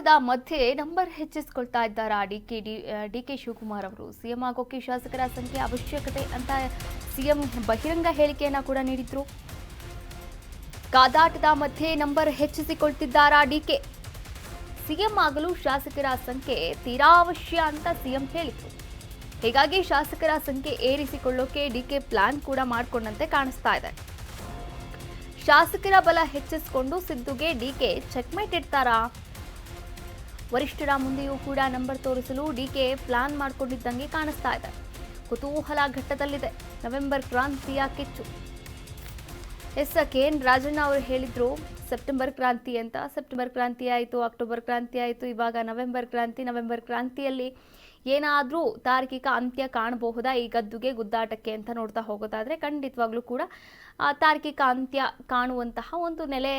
ಕಾದಾಟದ ಮಧ್ಯೆ ನಂಬರ್ ಹೆಚ್ಚಿಸಿಕೊಳ್ತಾ ಇದ್ದಾರಾ ಡಿಕೆ ಶಿವಕುಮಾರ್ ಅವರು. ಸಿಎಂ ಆಗೋಕೆ ಶಾಸಕರ ಸಂಖ್ಯೆ ಅವಶ್ಯಕತೆ ಅಂತ ಸಿಎಂ ಬಹಿರಂಗ ಹೇಳಿಕೆಯನ್ನ ಕೂಡ ನೀಡಿದ್ರು. ಕಾದಾಟದ ಮಧ್ಯೆ ನಂಬರ್ ಹೆಚ್ಚಿಸಿಕೊಳ್ತಿದ್ದಾರಾ ಡಿಕೆ. ಸಿಎಂ ಆಗಲು ಶಾಸಕರ ಸಂಖ್ಯೆ ತೀರಾ ಅವಶ್ಯ ಅಂತ ಸಿಎಂ ಹೇಳಿದ್ರು. ಹೀಗಾಗಿ ಶಾಸಕರ ಸಂಖ್ಯೆ ಏರಿಸಿಕೊಳ್ಳೋಕೆ ಡಿಕೆ ಪ್ಲಾನ್ ಕೂಡ ಮಾಡಿಕೊಂಡಂತೆ ಕಾಣಿಸ್ತಾ ಇದೆ. ಶಾಸಕರ ಬಲ ಹೆಚ್ಚಿಸಿಕೊಂಡು ಸಿದ್ದುಗೆ ಡಿಕೆ ಚೆಕ್ಮೇಟ್ ಇಡ್ತಾರಾ? ವರಿಷ್ಠರ ಮುಂದೆಯೂ ಕೂಡ ನಂಬರ್ ತೋರಿಸಲು ಡಿಕೆ ಪ್ಲಾನ್ ಮಾಡಿಕೊಂಡಿದ್ದಂಗೆ ಕಾಣಿಸ್ತಾ ಇದೆ. ಕುತೂಹಲ ಘಟ್ಟದಲ್ಲಿದೆ ನವೆಂಬರ್ ಕ್ರಾಂತಿಯ ಕಿಚ್ಚು. KN ರಾಜಣ್ಣ ಅವರು ಹೇಳಿದ್ರು ಸೆಪ್ಟೆಂಬರ್ ಕ್ರಾಂತಿ ಅಂತ. ಸೆಪ್ಟೆಂಬರ್ ಕ್ರಾಂತಿ ಆಯಿತು, ಅಕ್ಟೋಬರ್ ಕ್ರಾಂತಿ ಆಯಿತು, ಇವಾಗ ನವೆಂಬರ್ ಕ್ರಾಂತಿ. ನವೆಂಬರ್ ಕ್ರಾಂತಿಯಲ್ಲಿ ಏನಾದರೂ ತಾರ್ಕಿಕ ಅಂತ್ಯ ಕಾಣಬಹುದಾ ಈ ಗದ್ದುಗೆ ಗುದ್ದಾಟಕ್ಕೆ ಅಂತ ನೋಡ್ತಾ ಹೋಗೋದಾದ್ರೆ ಖಂಡಿತವಾಗ್ಲೂ ಕೂಡ ತಾರ್ಕಿಕ ಅಂತ್ಯ ಕಾಣುವಂತಹ ಒಂದು ನೆಲೆ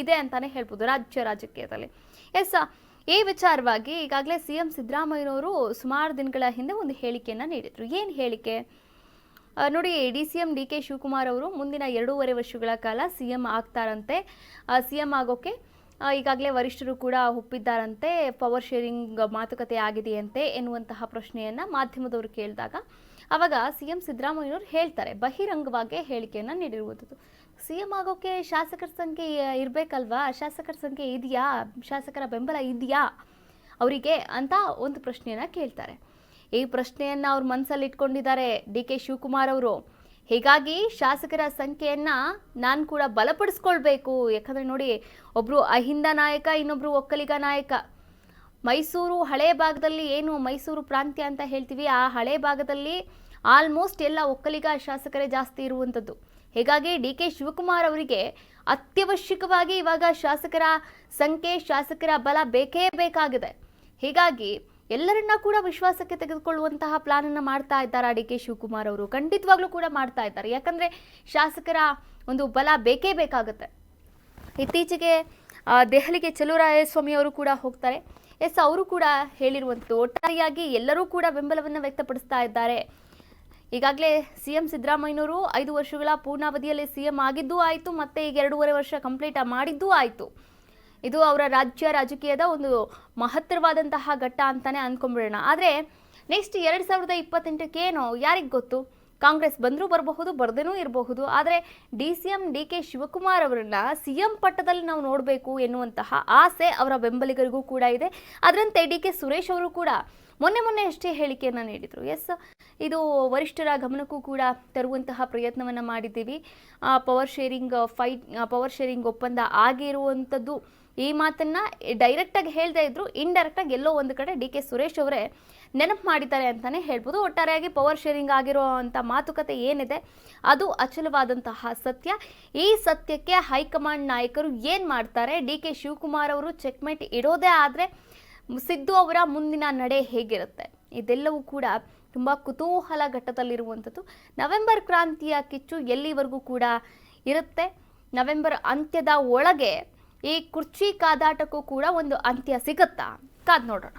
ಇದೆ ಅಂತಾನೆ ಹೇಳ್ಬೋದು ರಾಜ್ಯ ರಾಜಕೀಯದಲ್ಲಿ. ಈ ವಿಚಾರವಾಗಿ ಈಗಾಗಲೇ ಸಿಎಂ ಸಿದ್ದರಾಮಯ್ಯನವರು ಸುಮಾರು ದಿನಗಳ ಹಿಂದೆ ಒಂದು ಹೇಳಿಕೆಯನ್ನು ನೀಡಿದ್ರು. ಏನು ಹೇಳಿಕೆ ನೋಡಿ, DCM DK ಶಿವಕುಮಾರ್ ಅವರು ಮುಂದಿನ 2.5 ವರ್ಷಗಳ ಕಾಲ ಸಿಎಂ ಆಗ್ತಾರಂತೆ. ಸಿಎಂ ಆಗೋಕೆ ಈಗಾಗಲೇ ವರಿಷ್ಠರು ಕೂಡ ಒಪ್ಪಿದ್ದಾರಂತೆ. ಪವರ್ ಶೇರಿಂಗ್ ಮಾತುಕತೆ ಆಗಿದೆಯಂತೆ ಎನ್ನುವಂತಹ ಪ್ರಶ್ನೆಯನ್ನ ಮಾಧ್ಯಮದವರು ಕೇಳಿದಾಗ ಅವಾಗ ಸಿಎಂ ಸಿದ್ದರಾಮಯ್ಯನವರು ಹೇಳ್ತಾರೆ, ಬಹಿರಂಗವಾಗಿ ಹೇಳಿಕೆಯನ್ನ ನೀಡಿರುವುದು. ಸಿಎಂ ಆಗೋಕೆ ಶಾಸಕರ ಸಂಖ್ಯೆ ಇರಬೇಕಲ್ವಾ? ಶಾಸಕರ ಸಂಖ್ಯೆ ಇದೆಯಾ? ಶಾಸಕರ ಬೆಂಬಲ ಇದೆಯಾ ಅವರಿಗೆ ಅಂತ ಒಂದು ಪ್ರಶ್ನೆಯನ್ನ ಕೇಳ್ತಾರೆ. ಈ ಪ್ರಶ್ನೆಯನ್ನ ಅವ್ರ ಮನಸ್ಸಲ್ಲಿ ಇಟ್ಕೊಂಡಿದ್ದಾರೆ DK ಶಿವಕುಮಾರ್ ಅವರು. ಹೀಗಾಗಿ ಶಾಸಕರ ಸಂಖ್ಯೆಯನ್ನ ನಾನು ಕೂಡ ಬಲಪಡಿಸ್ಕೊಳ್ಬೇಕು. ಯಾಕಂದ್ರೆ ನೋಡಿ, ಒಬ್ರು ಅಹಿಂದ ನಾಯಕ, ಇನ್ನೊಬ್ರು ಒಕ್ಕಲಿಗ ನಾಯಕ. ಮೈಸೂರು ಹಳೆ ಭಾಗದಲ್ಲಿ ಏನು ಮೈಸೂರು ಪ್ರಾಂತ್ಯ ಅಂತ ಹೇಳ್ತೀವಿ, ಆ ಹಳೆ ಭಾಗದಲ್ಲಿ ಆಲ್ಮೋಸ್ಟ್ ಎಲ್ಲ ಒಕ್ಕಲಿಗ ಶಾಸಕರೇ ಜಾಸ್ತಿ ಇರುವಂಥದ್ದು. ಹೀಗಾಗಿ DK ಶಿವಕುಮಾರ್ ಅವರಿಗೆ ಅತ್ಯವಶ್ಯಕವಾಗಿ ಇವಾಗ ಶಾಸಕರ ಸಂಖ್ಯೆ, ಶಾಸಕರ ಬಲ ಬೇಕೇ ಬೇಕಾಗಿದೆ. ಹೀಗಾಗಿ ಎಲ್ಲರನ್ನ ಕೂಡ ವಿಶ್ವಾಸಕ್ಕೆ ತೆಗೆದುಕೊಳ್ಳುವಂತಹ ಪ್ಲಾನ್ ಅನ್ನ ಮಾಡ್ತಾ ಇದ್ದಾರೆ DK ಶಿವಕುಮಾರ್ ಅವರು. ಖಂಡಿತವಾಗ್ಲೂ ಕೂಡ ಮಾಡ್ತಾ ಇದ್ದಾರೆ. ಯಾಕಂದ್ರೆ ಶಾಸಕರ ಒಂದು ಬಲ ಬೇಕೇ ಬೇಕಾಗುತ್ತೆ. ಇತ್ತೀಚೆಗೆ ದೆಹಲಿಗೆ ಚಲುವರಾಯಸ್ವಾಮಿ ಅವರು ಕೂಡ ಹೋಗ್ತಾರೆ. ಅವರು ಕೂಡ ಹೇಳಿರುವಂಥದ್ದು ಒಟ್ಟಾರೆಯಾಗಿ ಎಲ್ಲರೂ ಕೂಡ ಬೆಂಬಲವನ್ನು ವ್ಯಕ್ತಪಡಿಸ್ತಾ ಇದ್ದಾರೆ. ಈಗಾಗಲೇ ಸಿಎಂ ಸಿದ್ದರಾಮಯ್ಯನವರು 5 ವರ್ಷಗಳ ಪೂರ್ಣಾವಧಿಯಲ್ಲಿ ಸಿಎಂ ಆಗಿದ್ದೂ ಆಯಿತು, ಮತ್ತೆ ಈಗ 2.5 ವರ್ಷ ಕಂಪ್ಲೀಟ್ ಮಾಡಿದ್ದೂ ಆಯಿತು. ಇದು ಅವರ ರಾಜ್ಯ ರಾಜಕೀಯದ ಒಂದು ಮಹತ್ತರವಾದಂತಹ ಘಟ್ಟ ಅಂತಾನೆ ಅಂದ್ಕೊಂಡ್ಬಿಡೋಣ. ಆದರೆ ನೆಕ್ಸ್ಟ್ 2028ಕ್ಕೆ ಏನೋ ಯಾರಿಗೆ ಗೊತ್ತು? ಕಾಂಗ್ರೆಸ್ ಬಂದರೂ ಬರಬಹುದು, ಬರದೇನೂ ಇರಬಹುದು. ಆದರೆ DCM DK ಶಿವಕುಮಾರ್ ಅವರನ್ನ ಸಿಎಂ ಪಟ್ಟದಲ್ಲಿ ನಾವು ನೋಡಬೇಕು ಎನ್ನುವಂತಹ ಆಸೆ ಅವರ ಬೆಂಬಲಿಗರಿಗೂ ಕೂಡ ಇದೆ. ಅದರಂತೆ DK ಸುರೇಶ್ ಅವರು ಕೂಡ ಮೊನ್ನೆ ಅಷ್ಟೇ ಹೇಳಿಕೆಯನ್ನು ನೀಡಿದರು. ಇದು ವರಿಷ್ಠರ ಗಮನಕ್ಕೂ ಕೂಡ ತರುವಂತಹ ಪ್ರಯತ್ನವನ್ನು ಮಾಡಿದ್ದೀವಿ. ಪವರ್ ಶೇರಿಂಗ್ ಒಪ್ಪಂದ ಆಗಿರುವಂಥದ್ದು. ಈ ಮಾತನ್ನ ಡೈರೆಕ್ಟಾಗಿ ಹೇಳ್ದೇ ಇದ್ರು, ಇಂಡೈರೆಕ್ಟಾಗಿ ಎಲ್ಲೋ ಒಂದು ಕಡೆ DK ಸುರೇಶ್ ಅವರೇ ನೆನಪು ಮಾಡಿದ್ದಾರೆ ಅಂತಾನೆ ಹೇಳ್ಬೋದು. ಒಟ್ಟಾರೆಯಾಗಿ ಪವರ್ ಶೇರಿಂಗ್ ಆಗಿರುವಂಥ ಮಾತುಕತೆ ಏನಿದೆ ಅದು ಅಚಲವಾದಂತಹ ಸತ್ಯ. ಈ ಸತ್ಯಕ್ಕೆ ಹೈಕಮಾಂಡ್ ನಾಯಕರು ಏನು ಮಾಡ್ತಾರೆ? DK ಶಿವಕುಮಾರ್ ಅವರು ಚೆಕ್ಮೇಟ್ ಇಡೋದೇ ಆದರೆ ಸಿದ್ದು ಅವರ ಮುಂದಿನ ನಡೆ ಹೇಗಿರುತ್ತೆ? ಇದೆಲ್ಲವೂ ಕೂಡ ತುಂಬ ಕುತೂಹಲ ಘಟ್ಟದಲ್ಲಿರುವಂಥದ್ದು. ನವೆಂಬರ್ ಕ್ರಾಂತಿಯ ಕಿಚ್ಚು ಎಲ್ಲಿವರೆಗೂ ಕೂಡ ಇರುತ್ತೆ? ನವೆಂಬರ್ ಅಂತ್ಯದ ಒಳಗೆ ಈ ಕುರ್ಚಿ ಕಾದಾಟಕ್ಕೂ ಕೂಡ ಒಂದು ಅಂತ್ಯ ಸಿಗುತ್ತಾ? ಕಾದ್ ನೋಡೋಣ.